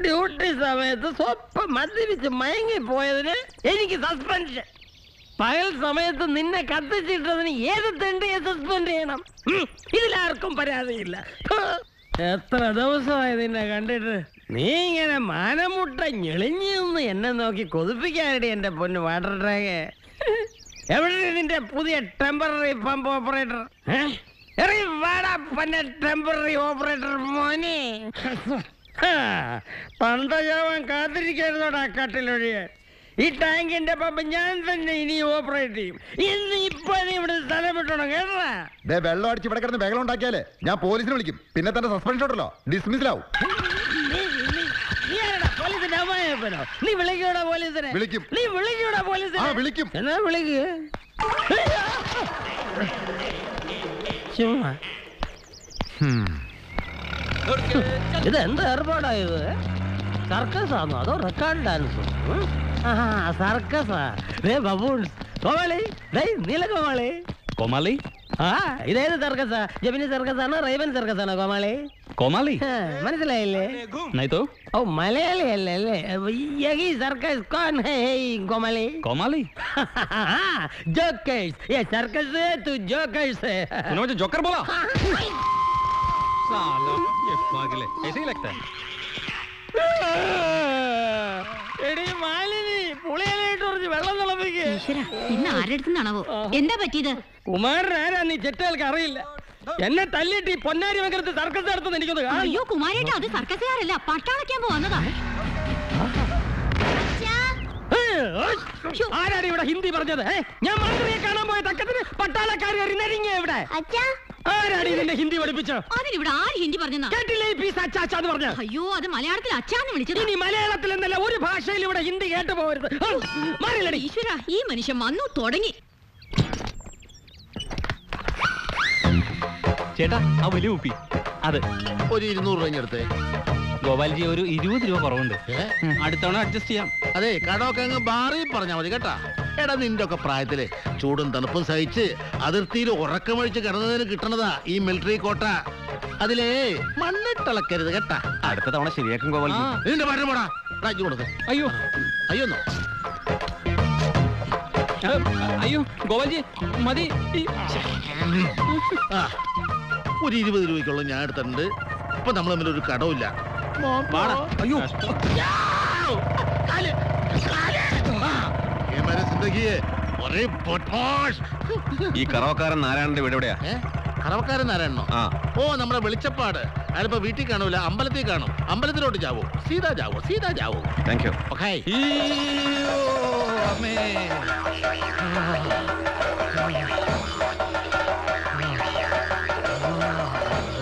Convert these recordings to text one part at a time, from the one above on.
Duty സമയത്ത് സ്വപ്പം മദ്യപിച്ച് മയങ്ങിപ്പോയതിന് എനിക്ക് സസ്പെൻഷൻ. പകൽ സമയത്ത് നിന്നെ കത്തിച്ചിട്ടതിന് ഏത് തെണ്ടിയെ സസ്പെൻഡ് ചെയ്യണം? ഇതിലാർക്കും പരാതിയില്ല. എത്ര ദിവസമായി നിന്നെ കണ്ടിട്ട്. നീ ഇങ്ങനെ മാനമുട്ട ഞെളിഞ്ഞൊന്ന് എന്നെ നോക്കി കൊതിപ്പിക്കാനടി എന്റെ പൊന്ന് വാട്ടർ ടാങ്ക്. എവിടെ നിന്റെ പുതിയ temporary pump operator? Temporary operator മോനെ. തണ്ടജാവാൻ കാത്തിരിക്കരുതോടാ കട്ടിലൊഴിയെ. ഈ ടാങ്കിന്റെ പമ്പ് ഞാൻ തന്നെ ഇനി ഓപ്പറേറ്റ് ചെയ്യും. ഇന്ന് ഇപ്പൊ നീ ഇവിടെ സ്ഥലം വിട്ടോണം കേട്ടാ. വെള്ളം അടിച്ച് ഇവിടെ കിടന്ന് ബഹളം ഉണ്ടാക്കിയാലേ ഞാൻ പോലീസിനെ വിളിക്കും. പിന്നെ തന്നെ സസ്പെൻഷൻ ഉണ്ടല്ലോ, ഡിസ്മിസിലാവും. പോലീസിന്റെ അമ്മായപ്പനോ? നീ വിളിക്കൂടാ പോലീസിനെ? വിളിക്കും. നീ വിളിക്കൂടാ പോലീസിനെ? വിളിക്കും. എന്നാ വിളിക്ക്. ചുമ്മാ ഇത് എന്ത് ഏർപ്പാടായത്? സർക്കസാണോ അതോ റെക്കോർഡ് ഡാൻസോ? സർക്കസാ. കോമാളി, നീലകോമാളി. കോമാളി? ആ ഇതേത് സർക്കസാ? ജമിനി സർക്കസാണോ റൈവൻ സർക്കസാണോ കോമാളി? കോമാളി മനസ്സിലായില്ലേ? ഓ മലയാളി അല്ലേ? യഹി സർക്കസ് കോൺ ഹൈ കോമാളി? കോമാളി जोकर्स, ये सर्कस है तू जोकर्स है. मुझे जोकर बोला? साला ये पागल है, ऐसे ही लगता है. എടി മാലിനി, പുളിയിലായിട്ട് കുറച്ച് വെള്ളം തിളപ്പിക്ക്. ഇന്ന് ആരെടുത്തുന്നാണാവോ? എന്താ പറ്റിയത്? കുമാരൻ ആരാ നീ ചെറ്റകൾക്ക് അറിയില്ല. എന്നെ തല്ലിട്ട് ഈ പൊന്നാരി വെങ്കലത്ത് സർക്കസ് നടത്തുന്ന എനിക്കൊന്ന് കാണാം. അയ്യോ കുമാരേട്ടാ, അത് സർക്കസുകാരല്ല, പട്ടാളക്കാൻ പോന്നതാ. ആരാണ് ഇവിടെ ഹിന്ദി പറഞ്ഞത്? ഞാൻ മന്ത്രിയെ കാണാൻ പോയ തക്കത്തിന് പട്ടാളക്കാർ എറിഞ്ഞ ഇവിടെ. ആരാണ് ഇതിന്റെ ഹിന്ദി പഠിപ്പിച്ചോ? അതിനിവിടെ ആര് ഹിന്ദി പറഞ്ഞാ കേട്ടില്ലേ? ഈ പീസ് അച്ചാച്ചാന്ന് പറഞ്ഞ. അയ്യോ, അത് മലയാളത്തിൽ അച്ചാന്ന് വിളിച്ചത്. ഇനി മലയാളത്തിൽ എന്നല്ല ഒരു ഭാഷയിൽ ഇവിടെ ഹിന്ദി കേട്ടു പോകരുത്. ഈശ്വര, ഈ മനുഷ്യൻ വന്നു തുടങ്ങി. ചേട്ടാ ആ വലിയ കുപ്പി അത് ഒരു 200 രൂപ എടുത്തേ. ഗോപാൽജി ഒരു 20 രൂപ കുറവുണ്ട്. അടുത്തവണ അഡ്ജസ്റ്റ് ചെയ്യാം. അതെ, കടമൊക്കെ അങ്ങ് ബാറി പറഞ്ഞാ മതി കേട്ടാ. എടാ നിന്റെ ഒക്കെ പ്രായത്തില് ചൂടും തണുപ്പും സഹിച്ച് അതിർത്തിയിൽ ഉറക്കമഴിച്ച് കിടന്നതിന് കിട്ടണതാ ഈ മിലിറ്ററി കോട്ട. അതിലേ മണ്ണിട്ടളക്കരുത് കേട്ടാ. അടുത്ത തവണ ശരിയാക്കും ഗോപാൽജി. നിന്റെ പറ്റ പോടാ. കൊടുക്ക. അയ്യോ അയ്യോന്നോ? അയ്യോ ഗോപാൽജി മതി. ഒരു 20 രൂപയ്ക്കുള്ള ഞാൻ എടുത്തിട്ടുണ്ട്. ഇപ്പൊ നമ്മൾ തമ്മിൽ ഒരു കടവില്ല. അയ്യോ ഈ കറവക്കാരൻ നാരായണന്റെ വീട് എവിടെയാ? കറവക്കാരൻ നാരായണനോ? ഓ നമ്മുടെ വെളിച്ചപ്പാട്. അയാളിപ്പോ വീട്ടിൽ കാണൂല, അമ്പലത്തിൽ കാണും. അമ്പലത്തിലോട്ട് ജാവോ, സീതാ ജാവോ, സീതാ ജാവോ. Thank you.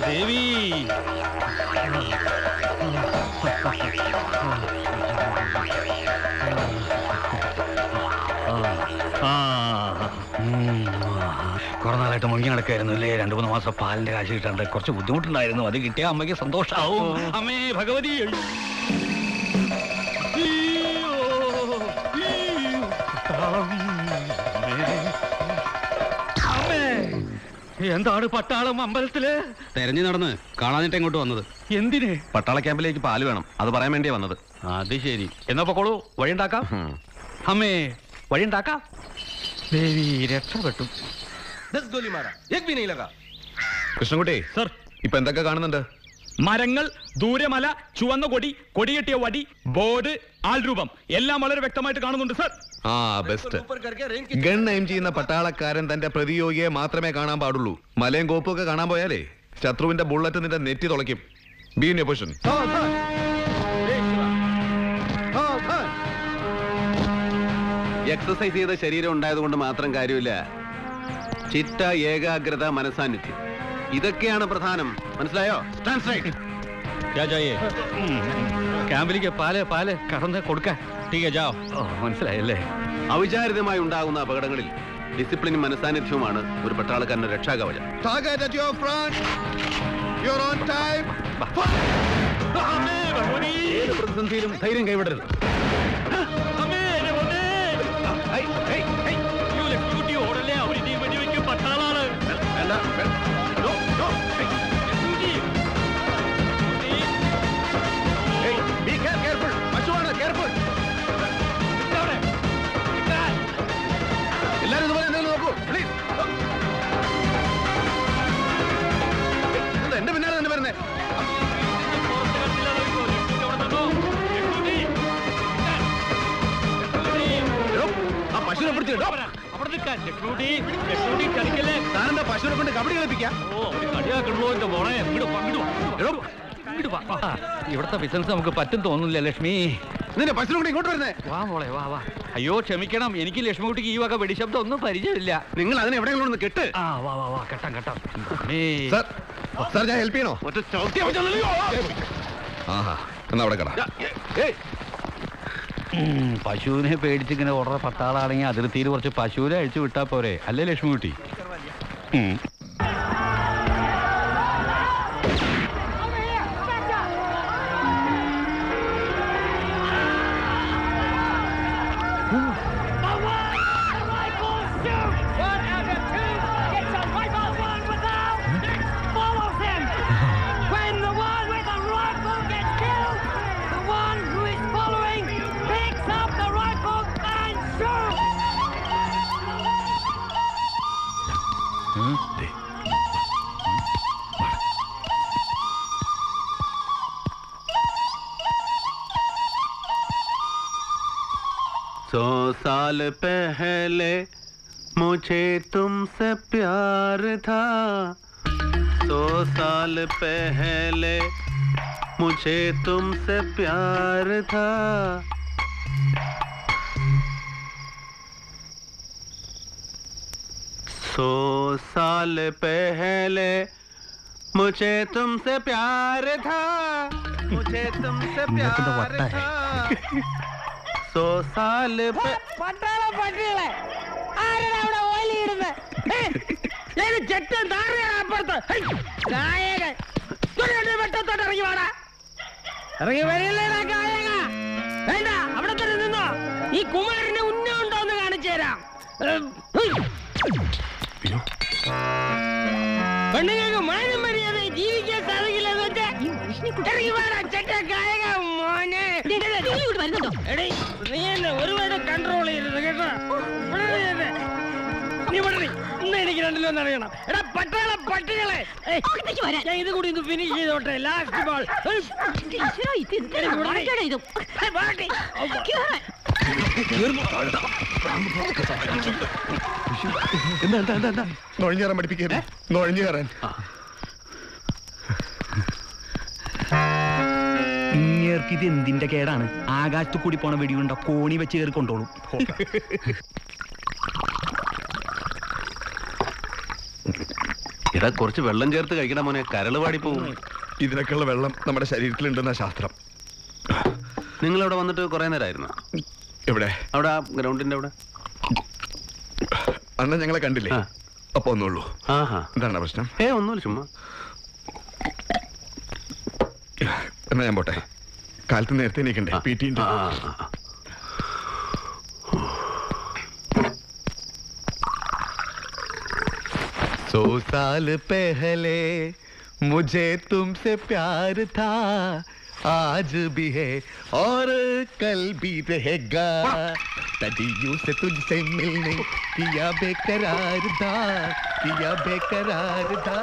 ദേവി കുറെ നാളായിട്ട് മുങ്ങി നടക്കായിരുന്നു അല്ലേ? 2-3 മാസം പാലിന്റെ കാശ് കിട്ടാണ്ട് കുറച്ച് ബുദ്ധിമുട്ടുണ്ടായിരുന്നു. അത് കിട്ടിയ അമ്മയ്ക്ക് സന്തോഷാവും. അമ്മേ ഭഗവതി. എന്താണ് പട്ടാളം അമ്പലത്തില്? തെരഞ്ഞു നടന്ന് കാണാനിട്ട് ഇങ്ങോട്ട് വന്നത്. എന്തിന്? പട്ടാള ക്യാമ്പിലേക്ക് പാല് വേണം, അത് പറയാൻ വേണ്ടിയാ വന്നത്. അത് ശരി, എന്നാ പൊക്കോളൂ, വഴിയുണ്ടാക്കാം. അമ്മേ വഴിയുണ്ടാക്കാം. ദേവി രക്ഷപ്പെട്ടു. കൃഷ്ണൻകുട്ടി സർ, ഇപ്പൊ എന്തൊക്കെ കാണുന്നുണ്ട്? മരങ്ങൾ, ദൂരമല, ചുവന്ന കൊടി, കൊടികെട്ടിയ വടി, ബോർഡ്, ആൾരൂപം എല്ലാം വളരെ വ്യക്തമായിട്ട് കാണുന്നുണ്ട് സർ. ആ ബെസ്റ്റ്. ഗൺ എയിം ചെയ്യുന്ന പട്ടാളക്കാരൻ തന്റെ പ്രതിയോഗിയെ മാത്രമേ കാണാൻ പാടുള്ളൂ. മലയും കോപ്പും ഒക്കെ കാണാൻ പോയാലേ ശത്രുവിന്റെ ബുള്ളറ്റ് നിന്റെ നെറ്റി തുളയ്ക്കും. Be in your position. Exercise ചെയ്ത ശരീരം ഉണ്ടായതുകൊണ്ട് മാത്രം കാര്യമില്ല. ചിട്ട, ഏകാഗ്രത, മനസാന്നിധ്യം, ഇതൊക്കെയാണ് പ്രധാനം. മനസ്സിലായോ? ക്യാമ്പിലേക്ക് പാല് കടന്ന് കൊടുക്കാൻ. മനസ്സിലായല്ലേ? അവിചാരിതമായി ഉണ്ടാകുന്ന അപകടങ്ങളിൽ ഡിസിപ്ലിനും മനസാന്നിധ്യവുമാണ് ഒരു പട്ടാളക്കാരന്റെ രക്ഷാകവചം. Target at your front. You're on time. ഏത് പ്രതിസന്ധിയിലും ധൈര്യം കൈവിടരുത്. വേണ്ട, be careful. പശുവാണ്, careful. എല്ലാരും ഇതുപോലെ എന്തെങ്കിലും നോക്കൂ, please. എന്താ എന്റെ പിന്നാലെ തന്നെ വരുന്നേ? എടോ, ആ പശുവിനെ പിടിച്ച് കേട്ടോ. താനെന്താ പശുവിനെ കൊണ്ട് കബഡി കളിപ്പിക്കാം? ഇവിടുത്തെ ബിസിനസ് നമുക്ക് പറ്റും തോന്നുന്നില്ല ലക്ഷ്മി. നിന്റെ പശുവിനെ കൊണ്ട് ഇങ്ങോട്ട് വരുന്നേ? വാ മോളെ വാ വാ. അയ്യോ ക്ഷമിക്കണം, എനിക്ക് ലക്ഷ്മിക്കുട്ടിക്ക് ഈ വക വെടിശബ്ദം ഒന്നും പരിചയമില്ല. നിങ്ങൾ അതിനെ എവിടെയെങ്കിലും ഒന്ന് കെട്ട്. ആ വാ വാ വാ, കെട്ടാം കെട്ടാം. Sir, ഞാൻ ഹെൽപ്പ് ചെയ്യണോ? ഒറ്റ ചവിട്ടിയാ വെച്ചല്ലോ. ആഹാ, എന്നാ അവിടെ കട. പശുവിനെ പേടിച്ചിങ്ങനെ ഓർഡർ പട്ടാളാണെങ്കിൽ അതിർത്തിയിൽ കുറച്ച് പശുവിനെ അഴിച്ചു വിട്ടാ പോരെ, അല്ലേ ലക്ഷ്മിക്കുട്ടി? सौ साल पहले मुझे तुमसे प्यार था. 100 साल पहले मुझे तुमसे प्यार था. सौ साल पहले मुझे तुमसे प्यार था. मुझे तुमसे प्यार था. 100 साल പട്ടാള പട്ടികളെ ആരാണ് അവിടെ ഓലിയിടുന്നത്? ചെറ്റൻ താഴെയാണ് അപ്പുറത്ത്. ഗായകൻ വെട്ടത്തോട്ട് ഇറങ്ങി വാടാ. ഇറങ്ങി വരില്ലേടാ ഗായക. വേണ്ട, അവിടെ തന്നെ നിന്നോ. ഈ കുമാരന് ഉന്നം ഉണ്ടോ എന്ന് കാണിച്ചു തരാം. പെണ്ണുങ്ങൾക്ക് മാനം മര്യാദ ജീവിക്കാൻ സാധിക്കില്ല എന്ന് വെച്ചാ ഇറങ്ങി വാടാ ചെറ്റ ഗായക മോനെ. വരുന്നുണ്ടോ? എടീ, നീ എന്നെ ഒരുപാട് കൺട്രോൾ ചെയ്യരുത് കേട്ടോ. നീ വളരെ ഇന്ന് എനിക്ക് രണ്ടിലൊന്നും അറിയണം. എടാ പട്ടാള പട്ടികളെ, ഞാൻ ഇത് കൂടി ഒന്ന് ഫിനിഷ് ചെയ്തോട്ടെ. Last ball. എന്താ നുഴഞ്ഞു കയറാൻ പഠിപ്പിക്കരുത്. നുഴഞ്ഞു കയറാൻ ഇത് എന്തിന്റെ കേടാണ്? ആകാശത്ത് കൂടി പോണ വെടിയുണ്ട കോണി വെച്ച് കയറി കൊണ്ടോളും. ഇതാ കുറച്ച് വെള്ളം ചേർത്ത് കഴിക്കണം മോനെ, കരള് പാടി പോവും. ഇതിനൊക്കെയുള്ള വെള്ളം നമ്മുടെ ശരീരത്തിലുണ്ടെന്ന ശാസ്ത്രം. നിങ്ങൾ അവിടെ വന്നിട്ട് കുറെ നേരമായിരുന്നു? എവിടെ? അവിടെ ആ ഗ്രൗണ്ടിന്റെ അവിടെ. അന്ന് ഞങ്ങളെ കണ്ടില്ലേ? അപ്പൊ ഒന്നുള്ളൂ. എന്താണ് പ്രശ്നം? ഒന്നുമില്ല, ചുമ്മാ. എന്നാ ഞാൻ പോട്ടെ. കാലത്ത് നേരത്തെ എണീക്കണ്ടേ? PT ഉണ്ട്. सौ साल पहले मुझे तुमसे प्यार था, आज भी है और कल भी रहेगा. सदियों से तुझसे मिलने किया बेकरार था, किया बेकरार था.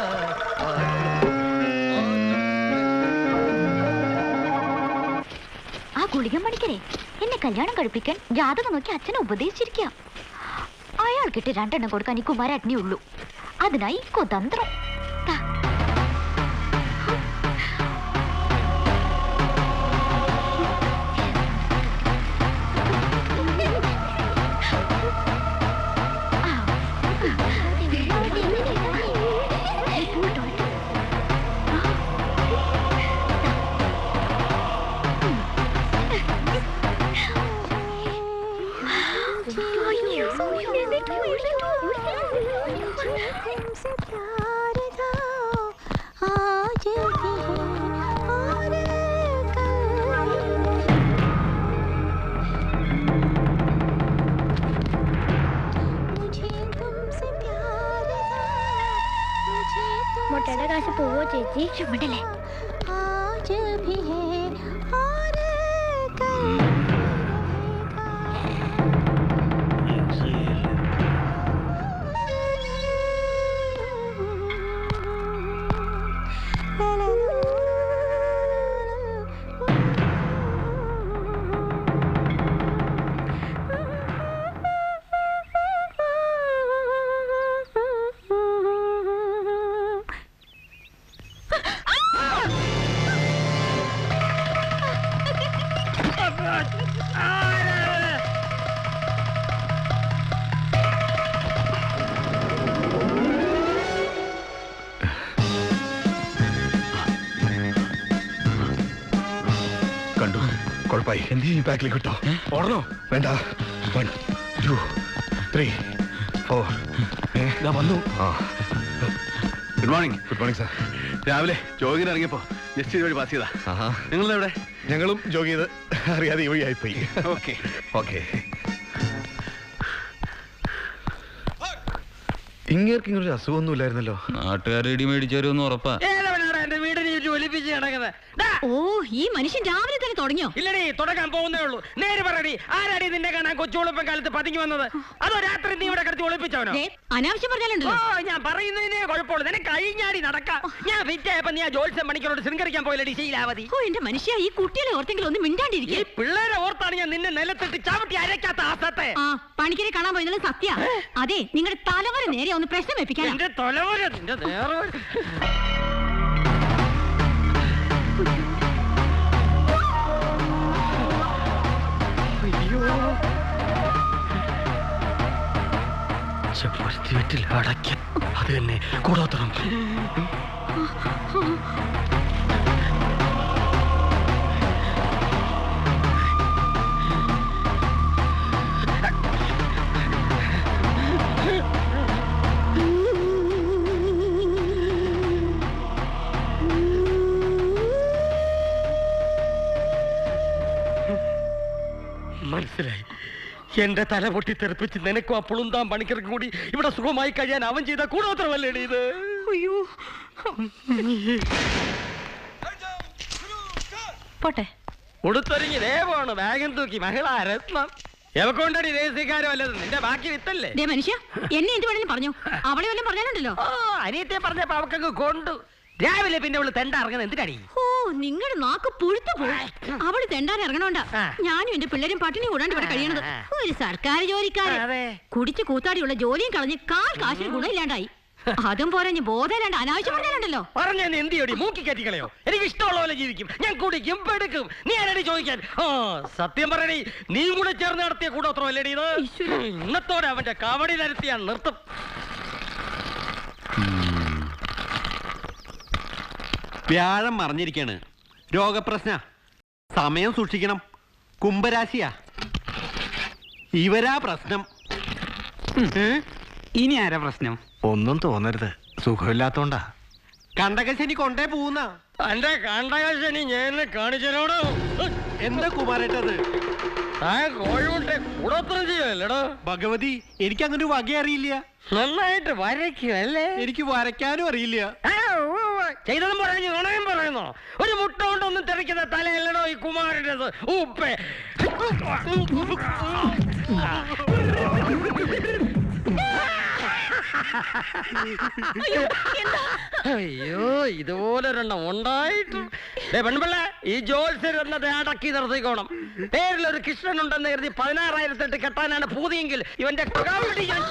ആ ഗുളികൻ പണിക്കരെ എന്നെ കല്യാണം കഴിപ്പിക്കാൻ ജാതകം നോക്കി അച്ഛനെ ഉപദേശിച്ചിരിക്കുക. അയാൾക്കിട്ട് 2 എണ്ണം കൊടുക്കാൻ ഈ കുമാരേട്ടനേ ഉള്ളൂ. അതിനായി കുതന്ത്രം. आज भी है और മുട്ടയുടെ കാശ് പോവോ ചേച്ചി? ചുമടല്ലേ? आज भी है और കണ്ടു കുഴപ്പമായി എന്തെങ്കിലും ബാക്കിലേക്ക് കിട്ടോ ഓടണോ വേണ്ട 1 2 3 4 വന്നു. Good morning. Good morning sir. രാവിലെ ജോഗിന് ഇറങ്ങിയപ്പോ ജസ്റ്റ് വഴി പാസ് ചെയ്താ. നിങ്ങളെവിടെ? ഞങ്ങളും ജോഗ് ചെയ്ത് അറിയാതെ ഈ വഴിയായിപ്പോയി. ഓക്കെ. ഓക്കെ. ഇങ്ങേർക്ക് ഇങ്ങനൊരു അസുഖമൊന്നും ഇല്ലായിരുന്നല്ലോ. നാട്ടുകാർ ഇടി മേടിച്ചവരൊന്നും ഉറപ്പാ. ഏതവനാണ് എന്റെ വീടിന് ചുറ്റും ഒലിപ്പിച്ച് കിടക്കുന്നത്? ഓ ഈ മനുഷ്യൻ രാവിലെ തന്നെ തുടങ്ങിയോ? ഇല്ലടി, തുടങ്ങാൻ പോകുന്നേ ഉള്ളൂ. നേരെ പറയടി, ആരാടി നിന്നെ കാണാൻ കൊച്ചുവെളുപ്പം കാലത്ത് പതുങ്ങി വന്നത്? അതോ രാത്രി നീ ഇവിടെ കിടത്തി ഒളിപ്പിച്ചവനോ? ദേ, അനാവശ്യം ഓ, പറഞ്ഞാലുണ്ടല്ലോ. ഞാൻ പറയുന്നതിനേ കുഴപ്പമുള്ളൂ. നിനക്ക് കഴിഞ്ഞാടി നടക്കാം. ഞാൻ ഫിറ്റായപ്പോ നീ ആ ജോത്സ്യം മണിക്കരോട് ശൃംഗരിക്കാൻ പോയില്ലടി ശീലാവതി. ഓ എന്റെ മനുഷ്യ, ഈ കുട്ടികളെ ഓർത്തെങ്കിലും ഒന്ന് ഈ മിണ്ടാണ്ടിരിക്കേ. പിള്ളേരെ ഓർത്താണ് ഞാൻ നിന്നെ നിലത്തിട്ട് ചവിട്ടി അരക്കാത്ത ആസത്തെ. ആ പണിക്കരെ കാണാൻ പോയത് സത്യ. അതെ, നിങ്ങളുടെ തലവര നേരെ ഒന്ന് പ്രശ്നം വെപ്പിക്കാനാ. എന്റെ തൊലവര നിന്റെ നേരെ വീട്ടിൽ അടയ്ക്ക. അത് തന്നെ കൂടോത്രം. മനസ്സിലായി. എന്റെ തല പൊട്ടി തെറിപ്പിച്ച് നിനക്കും അപ്പോഴും താൻ പണിക്കർക്കും കൂടി ഇവിടെ സുഖമായി കഴിയാൻ അവൻ ചെയ്ത കൂടോത്രമല്ലേടി ഇത്? അയ്യോ, പോട്ടെ. ഉടുത്തൊരുങ്ങി ദേവമാണ് ബാഗും തൂക്കി മഹിളാ രത്നം. എവക്കൊണ്ടടി ദേശീയക്കാരോ അല്ലത് നിന്റെ ബാക്കി വിത്തല്ലേ? ദേ മനുഷ്യ, എന്നെ എന്ത് വേണമെങ്കിലും പറഞ്ഞു. അവളെ വല്ലതും പറഞ്ഞാലുണ്ടല്ലോ. ഓ, അനിയത്തെ പറഞ്ഞപ്പോ അവക്കങ്ങ് കൊണ്ടു. രാവിലെ പിന്നെ അവള് തെണ്ട ഇറങ്ങുന്നത് എന്തിനടി? ഓ നിങ്ങളുടെ നാക്ക് പുഴുത്തു പോയി. അവള് തെണ്ടാൻ ഇറങ്ങണോണ്ടാ ഞാനും എന്റെ പിള്ളേരും പട്ടിണി കൂടാണ്ട് ഇവിടെ കഴിയണത്. ഒരു സർക്കാർ ജോലിക്കാരൻ കുടിച്ച് കൂത്താടിയുള്ള ജോലിയും കളഞ്ഞ് കാശിന് ഗുണമില്ലാണ്ടായി. അതും പോരാ, ഞാൻ ബോധമില്ലാണ്ട് അനാവശ്യം പറഞ്ഞാലുണ്ടല്ലോ. പറഞ്ഞ എന്ത് ചെയ്യടി? മൂക്കി കയറ്റിക്കളയോ? എനിക്ക് ഇഷ്ടമുള്ള പോലെ ജീവിക്കും. ഞാൻ കുടിക്കും പെടുക്കും. നീ ആരടി ചോദിക്കാൻ? ഓ സത്യം പറയടി, നീ കൂടെ ചേർന്ന് നടത്തിയ കൂടോത്രമല്ലേടി ഇത്? ഇന്നത്തോടെ അവന്റെ കവടി നിരത്തിയാണ് നിർത്തും. വ്യാഴം മറിഞ്ഞിരിക്കാണ്. രോഗപ്രശ്ന. സമയം സൂക്ഷിക്കണം. കുംഭരാശിയാ. ഇവരാ പ്രശ്നം. ഇനി ആരാ പ്രശ്നം? ഒന്നും തോന്നരുത്, സുഖമില്ലാത്തോണ്ടാ. കണ്ടകശനി കൊണ്ടേ പോകുന്ന എന്റെ കണ്ടകശനി ഞാൻ കാണിച്ചോടോ. എന്താ കുമാരേട്ടത്? കോഴിമുട്ടെ കൂടോത്രം ചെയ്യുമല്ലേടോ? ഭഗവതി, എനിക്ക് അങ്ങനെ ഒരു വക അറിയില്ല. നന്നായിട്ട് വരയ്ക്കും അല്ലേ? എനിക്ക് വരയ്ക്കാനും അറിയില്ല. ചെയ്തതും പറഞ്ഞു നുണയും പറയുന്നോ? ഒരു മുട്ട കൊണ്ടൊന്നും തിരക്കുന്ന തലയല്ലടോ ഈ കുമാരൻ്റെത്. ഉപ്പേ അയ്യോ, ഇതുപോലൊരെണ്ണം ഉണ്ടായിട്ടും. പെൺപിള്ള, ഈ ജോത്സ്യർ എന്നത് അടക്കി നിർത്തിക്കോണം. പേരിലൊരു കൃഷ്ണൻ ഉണ്ടെന്ന് കരുതി 16,000 കെട്ടാനാണ് പൂതിയെങ്കിൽ ഇവന്റെ കവടി ഞാൻ